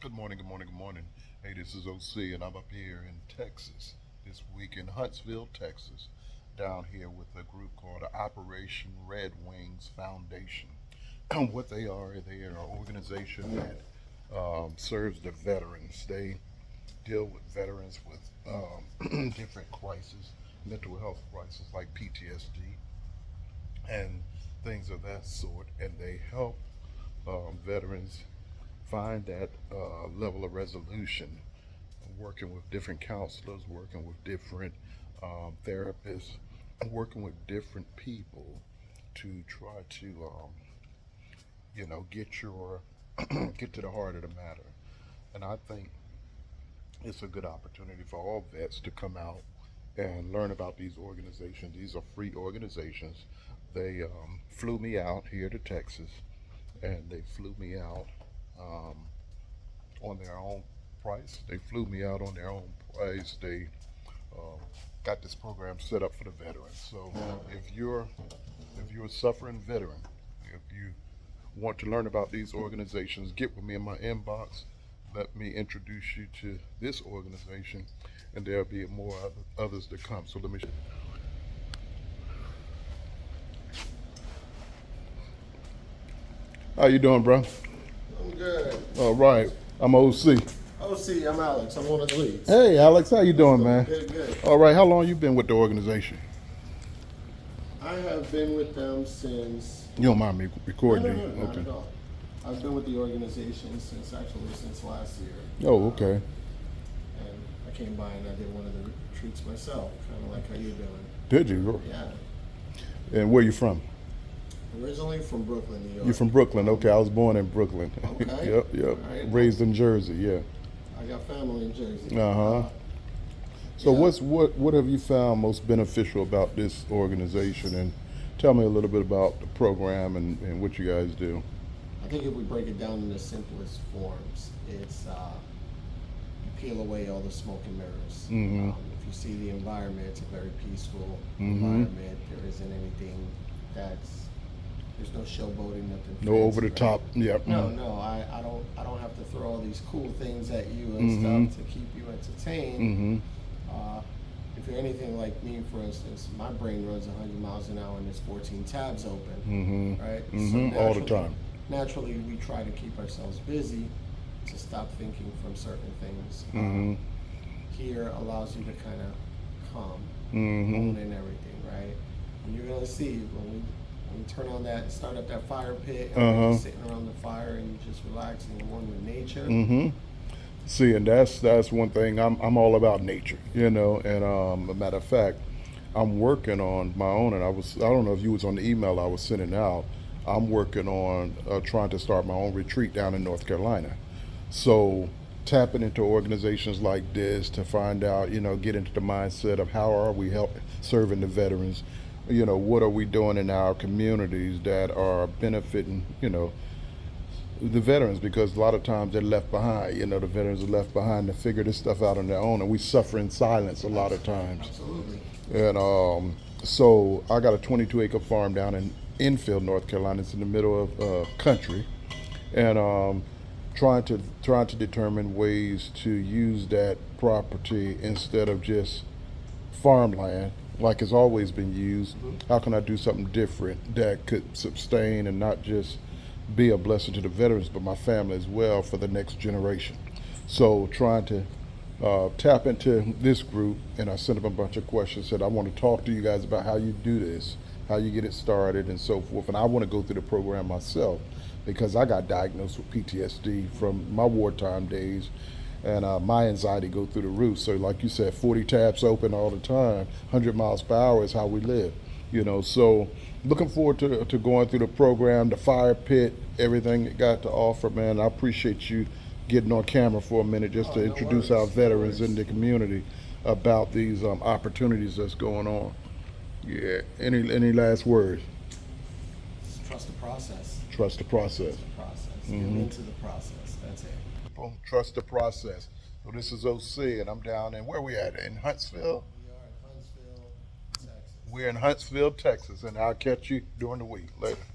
Good morning, good morning, good morning. Hey, this is OC, and I'm up here in Texas this week in Huntsville, Texas, down here with a group called the Operation Red Wings Foundation. What they are an organization that serves the veterans. They deal with veterans with different crises, mental health crises like PTSD and things of that sort, and they help veterans find that level of resolution, working with different counselors, working with different therapists, working with different people to try to, get your get to the heart of the matter. And I think it's a good opportunity for all vets to come out and learn about these organizations. These are free organizations. They flew me out here to Texas, and they flew me out um, on their own price. They flew me out on their own price. They uh, got this program set up for the veterans. So if you're a suffering veteran, if you want to learn about these organizations, get with me in my inbox. Let me introduce you to this organization, and there'll be more others to come. So let me. How you doing, bro? I'm good. All right. I'm OC. Oh, see, I'm Alex. I'm one of the leads. Hey, Alex. How you doing, man? Good, good. All right. How long you been with the organization? I have been with them since. You don't mind me No, recording? no, no, not Okay. at all. I've been with the organization since last year. Oh, okay. And I came by and I did one of the retreats myself, kind of like how you're doing. Did you? Yeah. And where you from? Originally from Brooklyn, New York. You from Brooklyn? Okay, I was born in Brooklyn. Okay. Yep. All right. Raised in Jersey. Yeah. I got family in Jersey. Uh-huh. So Yeah. what have you found most beneficial about this organization? And tell me a little bit about the program and what you guys do. I think if we break it down in the simplest forms, it's you peel away all the smoke and mirrors. Mhm. If you see the environment, it's a very peaceful Mhm. environment. There isn't anything there's no showboating, nothing. No fancy, over the right? top. Yep. No. I don't have to throw all these cool things at you and Mhm. stuff to keep you entertained. Mhm. Uh, if you're anything like me, for instance, my brain runs 100 miles an hour and there's 14 tabs open, Mhm. right? Mhm. All the time. Naturally, we try to keep ourselves busy to stop thinking from certain things. Mhm. Here allows you to kind of calm, Mhm. hone in everything, right? And you're gonna see when we turn on start up that fire pit, and we're just sitting around the fire and just relaxing and one with nature. Mhm. See, and that's one thing. I'm all about nature, And a matter of fact, I'm working on my own, and I don't know if you was on the email I was sending out. I'm working on trying to start my own retreat down in North Carolina. So tapping into organizations like this to find out, get into the mindset of how are we helping serving the veterans. What are we doing in our communities that are benefiting, the veterans, because a lot of times they're left behind. The veterans are left behind to figure this stuff out on their own, and we suffer in silence a lot of times. Absolutely. And so I got a 22-acre farm down in Enfield, North Carolina. It's in the middle of country, and trying to determine ways to use that property instead of just farmland like it's always been used. How can I do something different that could sustain and not just be a blessing to the veterans, but my family as well for the next generation? So trying to tap into this group, and I sent them a bunch of questions. Said I want to talk to you guys about how you do this, how you get it started, and so forth. And I want to go through the program myself because I got diagnosed with PTSD from my wartime days, and my anxiety go through the roof. So, like you said, 40 tabs open all the time, 100 miles per hour is how we live. So looking forward to going through the program, the fire pit, everything it got to offer, man. I appreciate you getting on camera for a minute just to No introduce worries, our no veterans worries. in the community about these opportunities that's going on. Yeah. Any last words? Just trust the process. Trust the process. Trust the process. Get into the process. That's it. Trust the process. So this is OC, and I'm down in where we at in Huntsville. We are in Huntsville, Texas. We're in Huntsville, Texas, and I'll catch you during the week later.